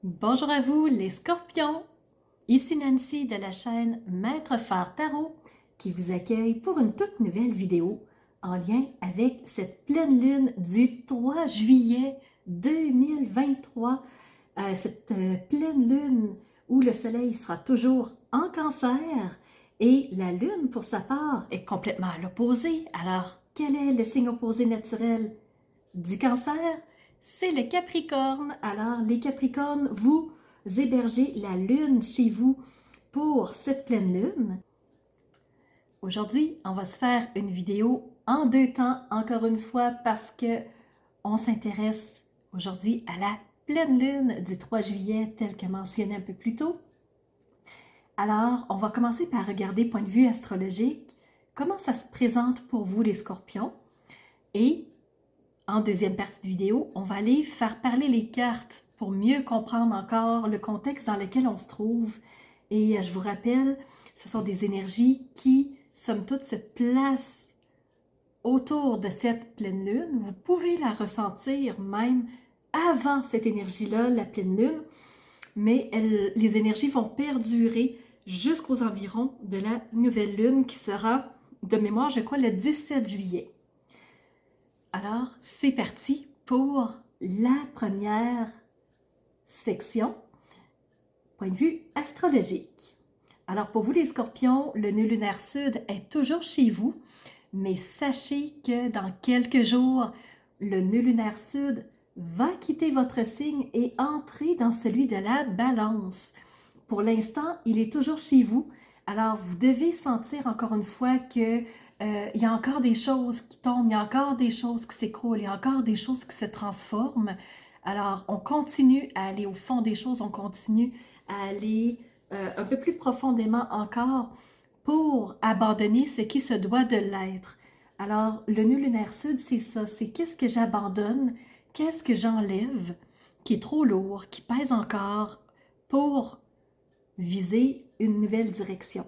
Bonjour à vous les scorpions! Ici Nancy de la chaîne Maître Phare Tarot qui vous accueille pour une toute nouvelle vidéo en lien avec cette pleine lune du 3 juillet 2023. Cette pleine lune où le soleil sera toujours en cancer et la lune pour sa part est complètement à l'opposé. Alors quel est le signe opposé naturel du cancer? C'est le Capricorne. Alors, les Capricornes, vous hébergez la lune chez vous pour cette pleine lune. Aujourd'hui, on va se faire une vidéo en deux temps, encore une fois, parce que on s'intéresse aujourd'hui à la pleine lune du 3 juillet, telle que mentionnée un peu plus tôt. Alors, on va commencer par regarder, point de vue astrologique, comment ça se présente pour vous les Scorpions. Et en deuxième partie de vidéo, on va aller faire parler les cartes pour mieux comprendre encore le contexte dans lequel on se trouve. Et je vous rappelle, ce sont des énergies qui, somme toute, se placent autour de cette pleine lune. Vous pouvez la ressentir même avant cette énergie-là, la pleine lune, mais les énergies vont perdurer jusqu'aux environs de la nouvelle lune qui sera, de mémoire, je crois, le 17 juillet. Alors, c'est parti pour la première section, point de vue astrologique. Alors, pour vous les Scorpions, le nœud lunaire sud est toujours chez vous, mais sachez que dans quelques jours, le nœud lunaire sud va quitter votre signe et entrer dans celui de la Balance. Pour l'instant, il est toujours chez vous, alors vous devez sentir encore une fois que il y a encore des choses qui tombent, il y a encore des choses qui s'écroulent, il y a encore des choses qui se transforment. Alors, on continue à aller au fond des choses, on continue à aller un peu plus profondément encore pour abandonner ce qui se doit de l'être. Alors, le nœud lunaire sud, c'est ça, c'est qu'est-ce que j'abandonne, qu'est-ce que j'enlève, qui est trop lourd, qui pèse encore, pour viser une nouvelle direction.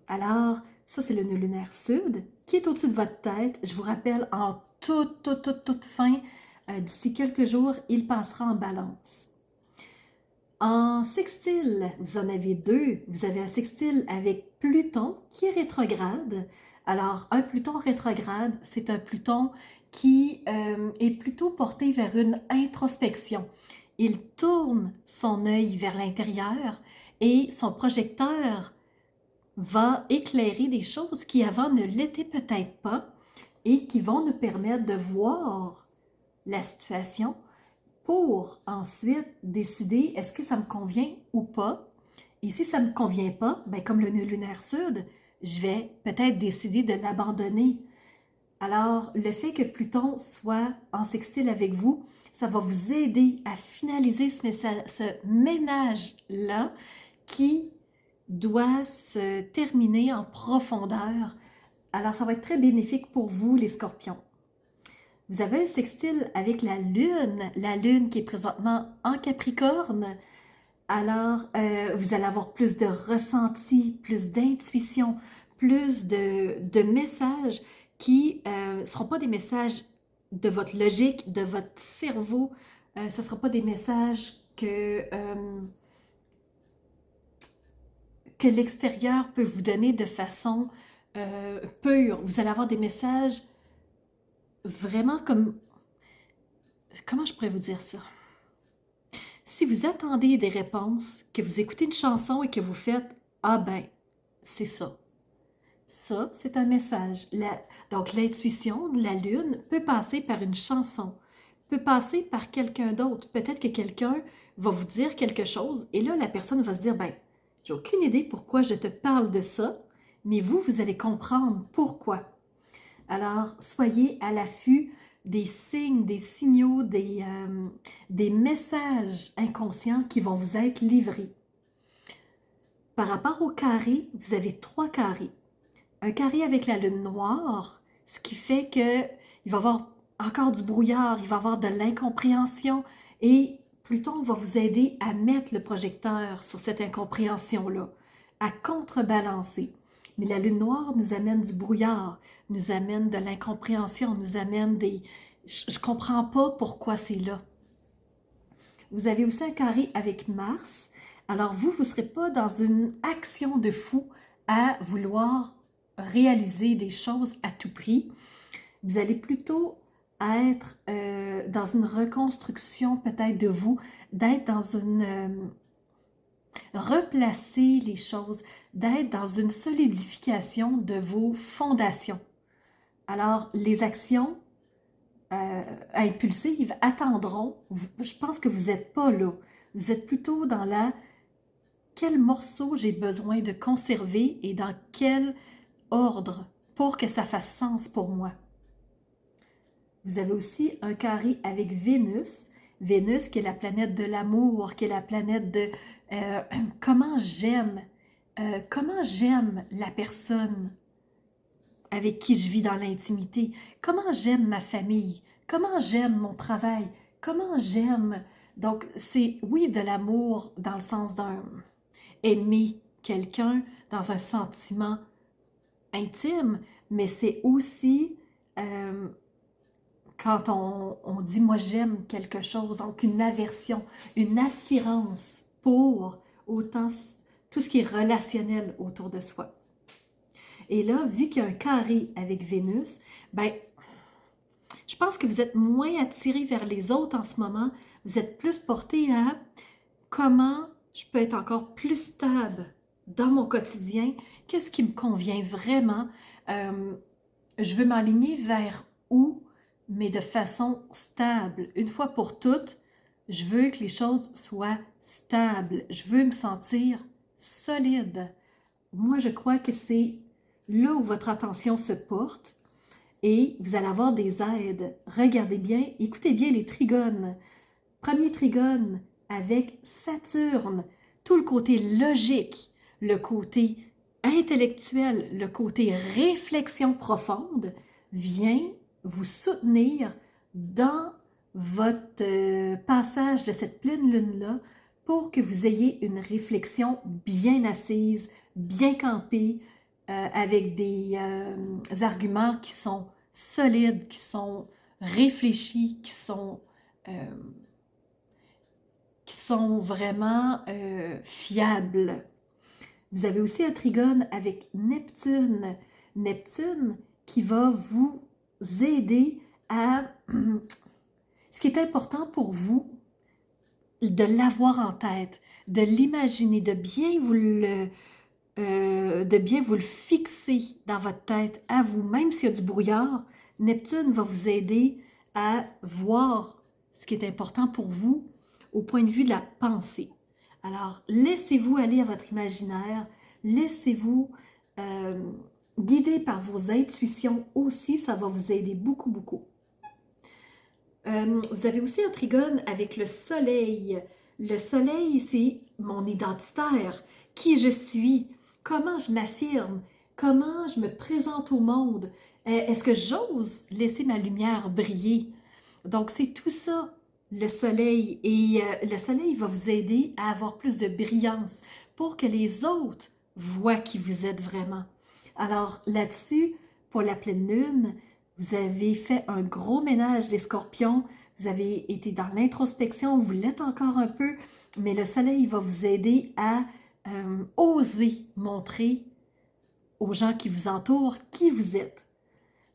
Alors, ça, c'est le nœud lunaire sud qui est au-dessus de votre tête. Je vous rappelle, en toute fin, d'ici quelques jours, il passera en Balance. En sextile, vous en avez deux. Vous avez un sextile avec Pluton qui est rétrograde. Alors, un Pluton rétrograde, c'est un Pluton qui est plutôt porté vers une introspection. Il tourne son œil vers l'intérieur et son projecteur va éclairer des choses qui avant ne l'étaient peut-être pas et qui vont nous permettre de voir la situation pour ensuite décider est-ce que ça me convient ou pas. Et si ça ne me convient pas, bien, comme le nœud lunaire sud, je vais peut-être décider de l'abandonner. Alors, le fait que Pluton soit en sextile avec vous, ça va vous aider à finaliser ce ménage-là qui doit se terminer en profondeur. Alors, ça va être très bénéfique pour vous, les Scorpions. Vous avez un sextile avec la Lune qui est présentement en Capricorne. Alors, vous allez avoir plus de ressenti, plus d'intuition, plus de messages qui ne seront pas des messages de votre logique, de votre cerveau. Ce ne sera pas des messages que l'extérieur peut vous donner de façon pure. Vous allez avoir des messages vraiment comme... Comment je pourrais vous dire ça? Si vous attendez des réponses, que vous écoutez une chanson et que vous faites « Ah ben, c'est ça ». Ça, c'est un message. Donc, l'intuition de la Lune peut passer par une chanson, peut passer par quelqu'un d'autre. Peut-être que quelqu'un va vous dire quelque chose et là, la personne va se dire « Ben, j'ai aucune idée pourquoi je te parle de ça, mais vous allez comprendre pourquoi. » Alors, soyez à l'affût des signes, des signaux, des messages inconscients qui vont vous être livrés. Par rapport au carré, vous avez 3 carrés. Un carré avec la lune noire, ce qui fait qu'il va y avoir encore du brouillard, il va y avoir de l'incompréhension et Pluton va vous aider à mettre le projecteur sur cette incompréhension-là, à contrebalancer. Mais la lune noire nous amène du brouillard, nous amène de l'incompréhension, nous amène je ne comprends pas pourquoi c'est là. Vous avez aussi un carré avec Mars. Alors vous ne serez pas dans une action de fou à vouloir réaliser des choses à tout prix. Vous allez plutôt être dans une reconstruction peut-être de vous, d'être dans une... replacer les choses, d'être dans une solidification de vos fondations. Alors, les actions impulsives attendront. Je pense que vous n'êtes pas là. Vous êtes plutôt dans la quel morceau j'ai besoin de conserver et dans quel ordre pour que ça fasse sens pour moi. Vous avez aussi un carré avec Vénus. Vénus qui est la planète de l'amour, qui est la planète de comment j'aime la personne avec qui je vis dans l'intimité, comment j'aime ma famille, comment j'aime mon travail, comment j'aime... Donc, c'est, oui, de l'amour dans le sens d'un aimer quelqu'un dans un sentiment intime, mais c'est aussi quand on dit « moi j'aime quelque chose », donc une aversion, une attirance pour autant tout ce qui est relationnel autour de soi. Et là, vu qu'il y a un carré avec Vénus, ben, je pense que vous êtes moins attiré vers les autres en ce moment. Vous êtes plus porté à comment je peux être encore plus stable dans mon quotidien. Qu'est-ce qui me convient vraiment? Je veux m'aligner vers où, mais de façon stable. Une fois pour toutes, je veux que les choses soient stables. Je veux me sentir solide. Moi, je crois que c'est là où votre attention se porte et vous allez avoir des aides. Regardez bien, écoutez bien les trigones. Premier trigone avec Saturne, tout le côté logique, le côté intellectuel, le côté réflexion profonde vient vous soutenir dans votre passage de cette pleine lune-là pour que vous ayez une réflexion bien assise, bien campée, avec des arguments qui sont solides, qui sont réfléchis, qui sont vraiment fiables. Vous avez aussi un trigone avec Neptune. Neptune qui va vous aider à... Ce qui est important pour vous, de l'avoir en tête, de l'imaginer, de bien vous le fixer dans votre tête à vous. Même s'il y a du brouillard, Neptune va vous aider à voir ce qui est important pour vous au point de vue de la pensée. Alors, laissez-vous aller à votre imaginaire, laissez-vous guider par vos intuitions aussi, ça va vous aider beaucoup, beaucoup. Vous avez aussi un trigone avec le soleil. Le soleil, c'est mon identitaire, qui je suis, comment je m'affirme, comment je me présente au monde. Est-ce que j'ose laisser ma lumière briller? Donc, c'est tout ça, le soleil. Et le soleil va vous aider à avoir plus de brillance pour que les autres voient qui vous êtes vraiment. Alors, là-dessus, pour la pleine lune, vous avez fait un gros ménage des scorpions, vous avez été dans l'introspection, vous l'êtes encore un peu, mais le soleil va vous aider à oser montrer aux gens qui vous entourent qui vous êtes.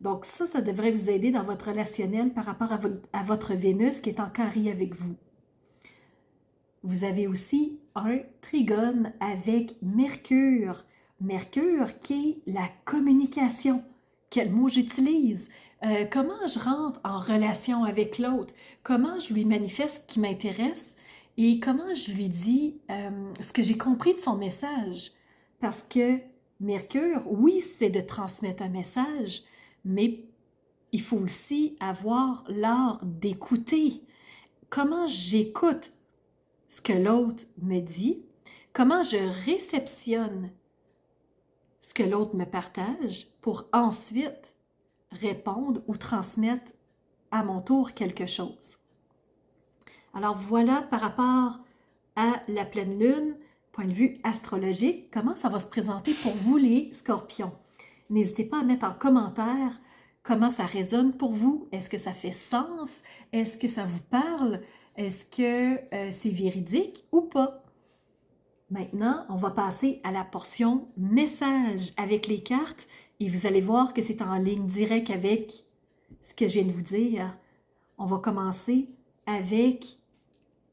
Donc ça devrait vous aider dans votre relationnel par rapport à votre Vénus qui est en carré avec vous. Vous avez aussi un trigone avec Mercure. Mercure qui est la communication. Quel mot j'utilise? Comment je rentre en relation avec l'autre? Comment je lui manifeste ce qui m'intéresse? Et comment je lui dis ce que j'ai compris de son message? Parce que Mercure, oui, c'est de transmettre un message, mais il faut aussi avoir l'art d'écouter. Comment j'écoute ce que l'autre me dit? Comment je réceptionne ce que l'autre me partage pour ensuite répondre ou transmettre à mon tour quelque chose. Alors voilà par rapport à la pleine lune, point de vue astrologique, comment ça va se présenter pour vous les scorpions. N'hésitez pas à mettre en commentaire comment ça résonne pour vous? Est-ce que ça fait sens? Est-ce que ça vous parle? Est-ce que c'est véridique ou pas? Maintenant, on va passer à la portion message avec les cartes et vous allez voir que c'est en ligne directe avec ce que je viens de vous dire. On va commencer avec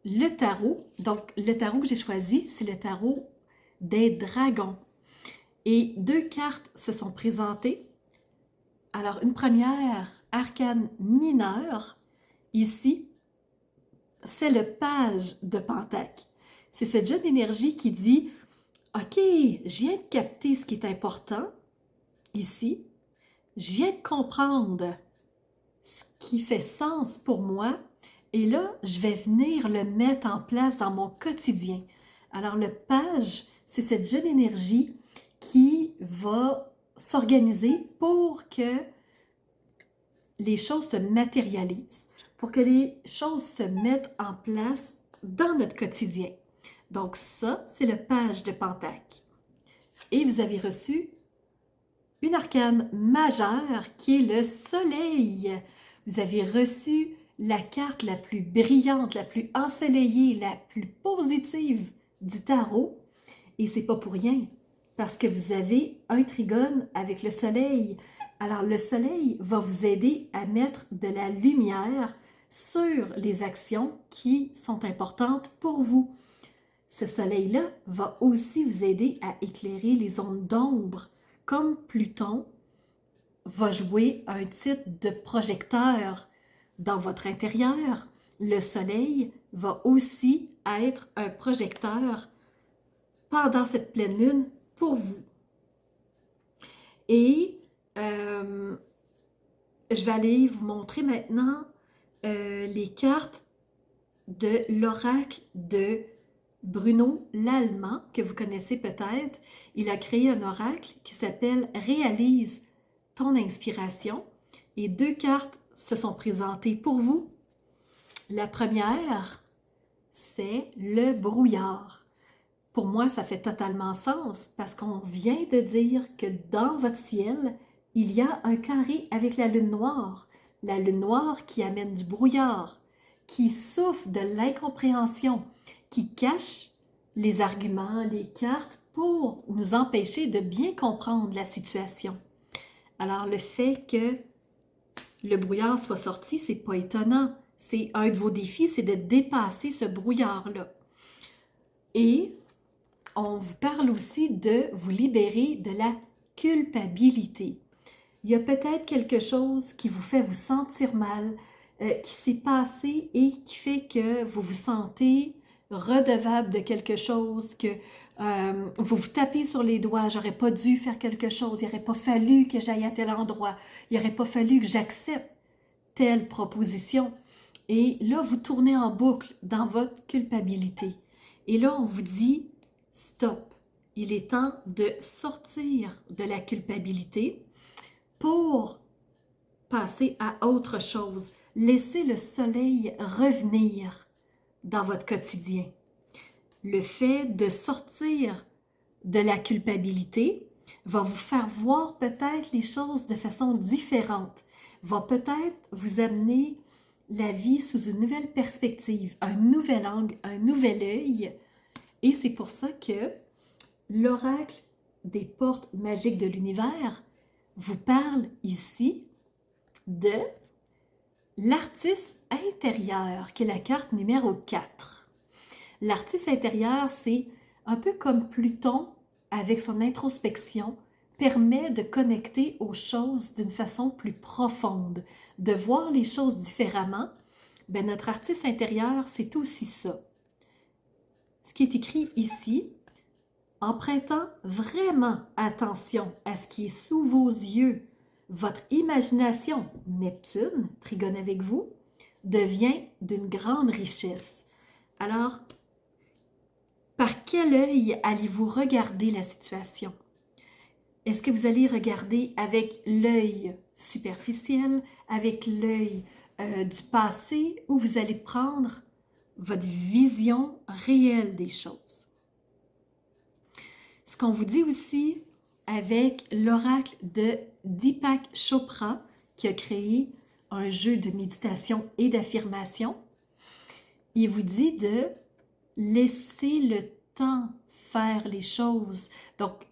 le tarot. Donc, le tarot que j'ai choisi, c'est le tarot des dragons. Et 2 cartes se sont présentées. Alors, une première, arcane mineure, ici, c'est le page de Pentacle. C'est cette jeune énergie qui dit « Ok, je viens de capter ce qui est important, ici. Je viens de comprendre ce qui fait sens pour moi. Et là, je vais venir le mettre en place dans mon quotidien. » Alors, le page, c'est cette jeune énergie qui va s'organiser pour que les choses se matérialisent, pour que les choses se mettent en place dans notre quotidien. Donc ça, c'est le page de Pentacle. Et vous avez reçu une arcane majeure qui est le soleil. Vous avez reçu la carte la plus brillante, la plus ensoleillée, la plus positive du tarot. Et c'est pas pour rien, parce que vous avez un trigone avec le soleil. Alors le soleil va vous aider à mettre de la lumière sur les actions qui sont importantes pour vous. Ce soleil-là va aussi vous aider à éclairer les zones d'ombre, comme Pluton va jouer un titre de projecteur dans votre intérieur. Le soleil va aussi être un projecteur pendant cette pleine lune pour vous. Et je vais aller vous montrer maintenant les cartes de l'oracle de Bruno Lallemand, que vous connaissez peut-être. Il a créé un oracle qui s'appelle « Réalise ton inspiration ». Et 2 cartes se sont présentées pour vous. La première, c'est le brouillard. Pour moi, ça fait totalement sens parce qu'on vient de dire que dans votre ciel, il y a un carré avec la lune noire. La lune noire qui amène du brouillard, qui souffle de l'incompréhension, qui cache les arguments, les cartes pour nous empêcher de bien comprendre la situation. Alors, le fait que le brouillard soit sorti, c'est pas étonnant. C'est un de vos défis, c'est de dépasser ce brouillard-là. Et on vous parle aussi de vous libérer de la culpabilité. Il y a peut-être quelque chose qui vous fait vous sentir mal, qui s'est passé et qui fait que vous vous sentez redevable de quelque chose, que vous vous tapez sur les doigts, j'aurais pas dû faire quelque chose, il n'aurait pas fallu que j'aille à tel endroit, il n'aurait pas fallu que j'accepte telle proposition. Et là, vous tournez en boucle dans votre culpabilité. Et là, on vous dit, stop, il est temps de sortir de la culpabilité pour passer à autre chose. Laissez le soleil revenir dans votre quotidien. Le fait de sortir de la culpabilité va vous faire voir peut-être les choses de façon différente, va peut-être vous amener la vie sous une nouvelle perspective, un nouvel angle, un nouvel œil. Et c'est pour ça que l'oracle des portes magiques de l'univers vous parle ici de l'artiste intérieur, qui est la carte numéro 4. L'artiste intérieur, c'est un peu comme Pluton, avec son introspection, permet de connecter aux choses d'une façon plus profonde, de voir les choses différemment. Ben, notre artiste intérieur, c'est aussi ça. Ce qui est écrit ici, en prêtant vraiment attention à ce qui est sous vos yeux, votre imagination, Neptune, trigone avec vous, devient d'une grande richesse. Alors, par quel œil allez-vous regarder la situation? Est-ce que vous allez regarder avec l'œil superficiel, avec l'œil du passé, ou vous allez prendre votre vision réelle des choses? Ce qu'on vous dit aussi avec l'oracle de Deepak Chopra, qui a créé un jeu de méditation et d'affirmation. Il vous dit de laisser le temps faire les choses. Donc,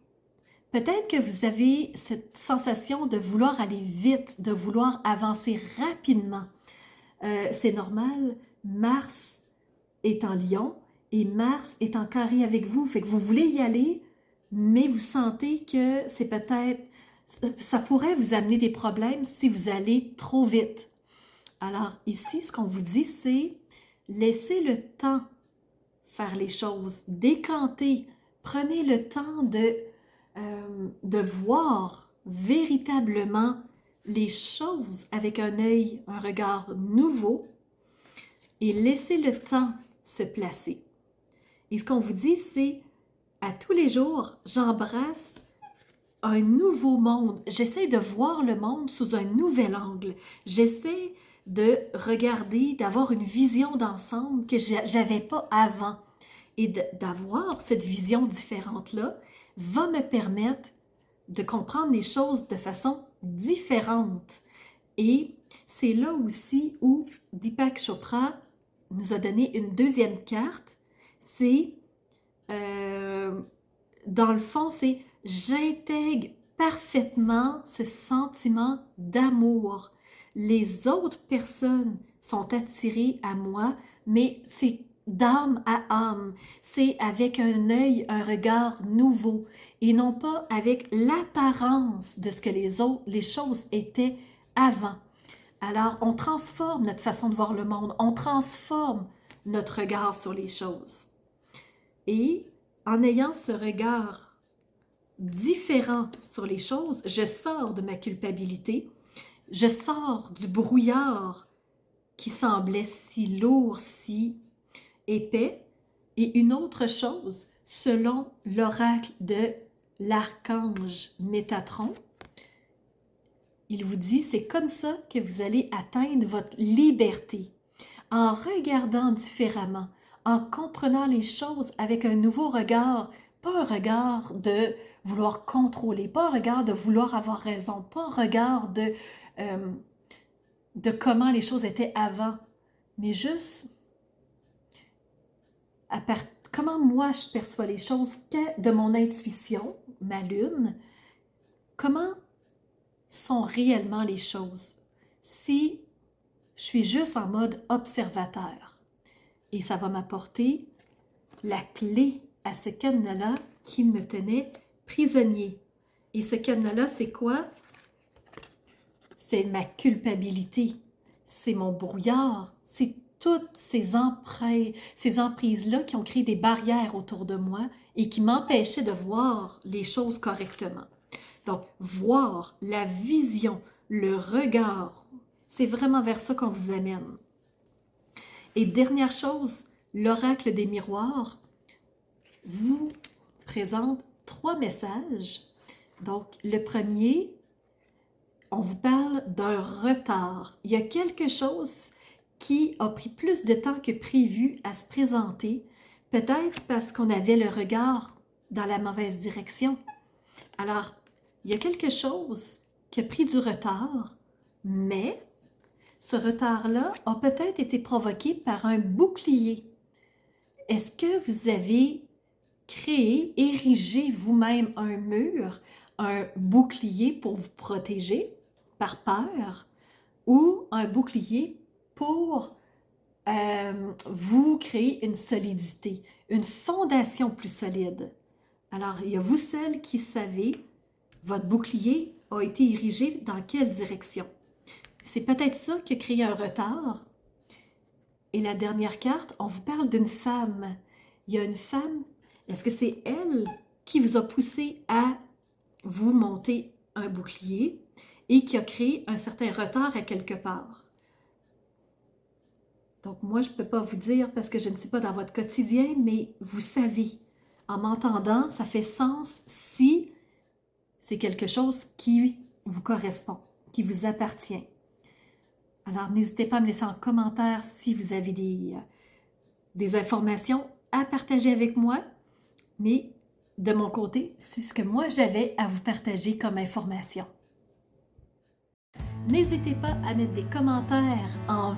peut-être que vous avez cette sensation de vouloir aller vite, de vouloir avancer rapidement. C'est normal, Mars est en Lion et Mars est en carré avec vous. Fait que vous voulez y aller, mais vous sentez que c'est peut-être... ça pourrait vous amener des problèmes si vous allez trop vite. Alors ici, ce qu'on vous dit, c'est laissez le temps faire les choses, décanter, prenez le temps de voir véritablement les choses avec un œil, un regard nouveau et laissez le temps se placer. Et ce qu'on vous dit, c'est à tous les jours, j'embrasse un nouveau monde. J'essaie de voir le monde sous un nouvel angle. J'essaie de regarder, d'avoir une vision d'ensemble que j'avais pas avant. Et d'avoir cette vision différente-là va me permettre de comprendre les choses de façon différente. Et c'est là aussi où Deepak Chopra nous a donné une deuxième carte. C'est, dans le fond, c'est j'intègre parfaitement ce sentiment d'amour. Les autres personnes sont attirées à moi, mais c'est d'âme à âme. C'est avec un œil, un regard nouveau et non pas avec l'apparence de ce que les choses étaient avant. Alors, on transforme notre façon de voir le monde, on transforme notre regard sur les choses. Et en ayant ce regard différent sur les choses, je sors de ma culpabilité, je sors du brouillard qui semblait si lourd, si épais. Et une autre chose, selon l'oracle de l'archange Métatron, il vous dit, c'est comme ça que vous allez atteindre votre liberté, en regardant différemment, en comprenant les choses avec un nouveau regard, pas un regard de vouloir contrôler, pas un regard de vouloir avoir raison, pas un regard de comment les choses étaient avant, mais juste comment moi je perçois les choses, que de mon intuition, ma lune, comment sont réellement les choses si je suis juste en mode observateur. Et ça va m'apporter la clé à ce cadenas-là qui me tenait prisonnier. Et ce cadenas-là, c'est quoi? C'est ma culpabilité, c'est mon brouillard, c'est toutes ces emprises-là qui ont créé des barrières autour de moi et qui m'empêchaient de voir les choses correctement. Donc, voir la vision, le regard, c'est vraiment vers ça qu'on vous amène. Et dernière chose, l'oracle des miroirs vous présente 3 messages. Donc, le premier, on vous parle d'un retard. Il y a quelque chose qui a pris plus de temps que prévu à se présenter, peut-être parce qu'on avait le regard dans la mauvaise direction. Alors, il y a quelque chose qui a pris du retard, mais ce retard-là a peut-être été provoqué par un bouclier. Est-ce que vous avez créé, érigé vous-même un mur, un bouclier pour vous protéger par peur ou un bouclier pour vous créer une solidité, une fondation plus solide? Alors, il y a vous seul qui savez, votre bouclier a été érigé dans quelle direction? C'est peut-être ça qui a créé un retard. Et la dernière carte, on vous parle d'une femme. Il y a une femme, est-ce que c'est elle qui vous a poussé à vous monter un bouclier et qui a créé un certain retard à quelque part? Donc moi, je ne peux pas vous dire parce que je ne suis pas dans votre quotidien, mais vous savez, en m'entendant, ça fait sens si c'est quelque chose qui vous correspond, qui vous appartient. Alors, n'hésitez pas à me laisser en commentaire si vous avez des informations à partager avec moi. Mais de mon côté, c'est ce que moi j'avais à vous partager comme information. n'hésitez pas à mettre des commentaires en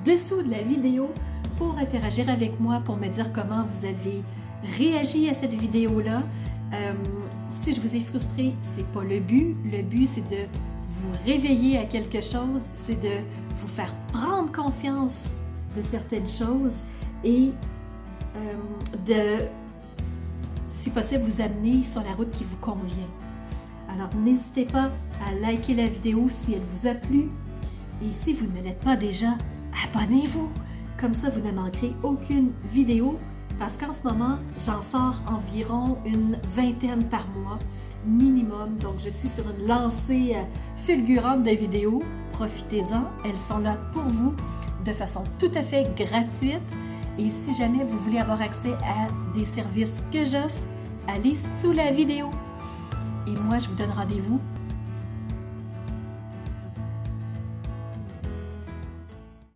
dessous de la vidéo pour interagir avec moi, pour me dire comment vous avez réagi à cette vidéo-là. Si je vous ai frustré, c'est pas le but. Le but, c'est de vous réveiller à quelque chose, c'est de vous faire prendre conscience de certaines choses et de, si possible, vous amener sur la route qui vous convient. Alors, n'hésitez pas à liker la vidéo si elle vous a plu. Et si vous ne l'êtes pas déjà, abonnez-vous. Comme ça, vous ne manquerez aucune vidéo. Parce qu'en ce moment, j'en sors environ une vingtaine par mois, minimum. Donc, je suis sur une lancée fulgurante de vidéos. Profitez-en, elles sont là pour vous de façon tout à fait gratuite. Et si jamais vous voulez avoir accès à des services que j'offre, allez sous la vidéo. Et moi, je vous donne rendez-vous